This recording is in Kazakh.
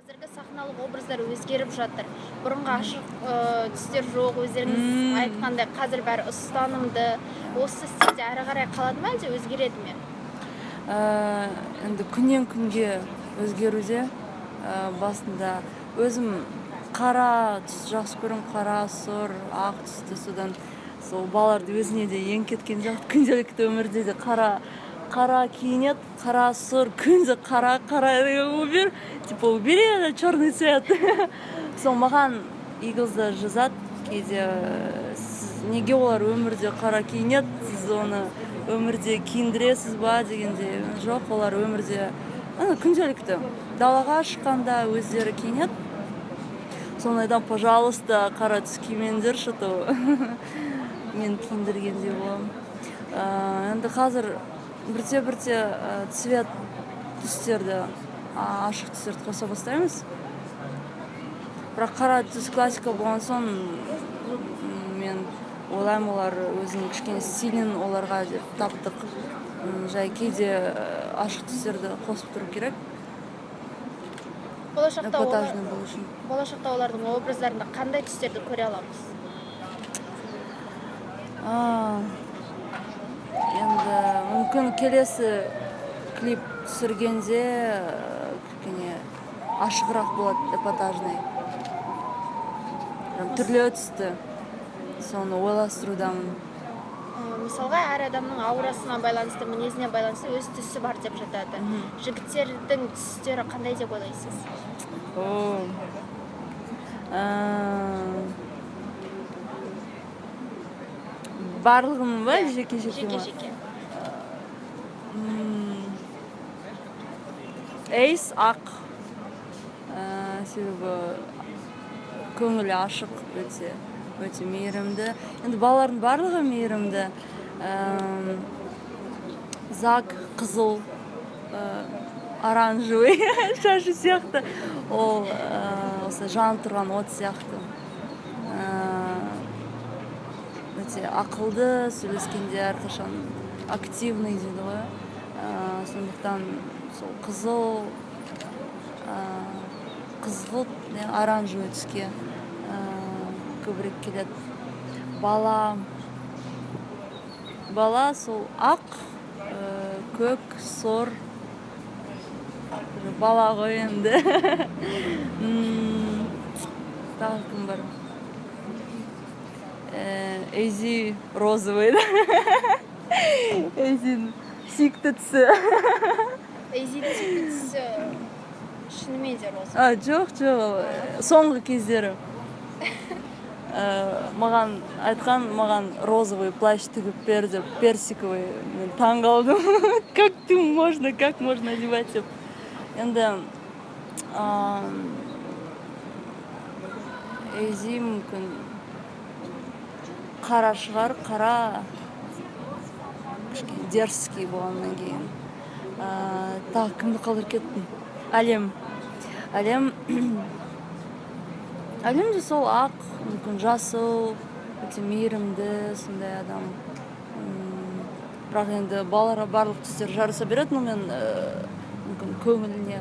Қазіргі сахналық образдар өзгеріп жатыр. Бұрынғы ашық түстер жоқ, өздеріңіз айтқандай, қазір бәрі ұстанымды. Осы стильде әрі қарай қалады ма, әлде өзгереді ме? Енді күннен күнге өзгеруде. Басында өзім қара түс жақсы көрем, қара, сұр, ақ түсті, содан сол балаларды өзіне де ең кеткен сияқты. Күнделікті өмірде де қара киінеді, қара, сұр, күнде қара, убери этот черный цвет. Сол маған игілді жазады кейде, неге олар өмірде қара киінеді, сіз оны өмірде киіндіресіз ба дегенде, жоқ, олар өмірде күнделікті далаға шыққанда өздері киінеді. Сонайдан, пожалуйста, қара түс кимеңдерші, то мен киіндіргендей боламын. Енді қазір бірте-бірте цвет түстерді, ашық түстерді қоса бастаймыз. Бірақ қара түс классика болған соң, мен ойлаймын, олар өзінің кішкене стилін оларға деп таптық. Жай кейде ашық түстерді қосып тұру керек. Болашақта олардың образдарында қандай түстерді көре аламыз? Енді мүмкін келесі клип түсіргенде ашығырақ болады, эпатажный. Түрлі түсті. Соны ойластырудамын. Мысалға, әр адамның аурасына байланысты, мінезіне байланысты өз түсі бар деп жатады. Жігіттердің түстері қандай деп ойлайсыз? Барлығын ба, жеке-жеке ма? Жеке-жеке. Эйс ақ. Себебі көңілі ашық, өте мейірімді. Енді балалардың барлығы мейірімді. Зак қызыл, оранжевый шашы сияқты. Ол жанып тұрған от сияқты. Өте ақылды, сөйлескенде әрқашан активный дейді ғой. Сондықтан сол қызғылт, оранжевый түске көбірек келеді. Бала сол ақ, көк, сор, бала ғой енді. Тағы кім бар? Эйзи розовый. Эйзин сүйікті түсі. Эйзидің сүйікті түсі шынымен де розовый? Жоқ, соңғы кездері. Маған айтқан, маған розовый плащ тігіп бер деп, персиковый. Мен таң қалдым. Как можно одевать деп. Енді Эйзи мүмкін қара шығар, қара дерзкий болғаннан кейін. Тағы кімді қалдырып кеттім? Әлем де сол ақ, мүмкін жасыл, өте мейірімді, сондай адам. Бірақ енді балаларға барлық түстер жарыса береді, но мен мүмкін көңіліне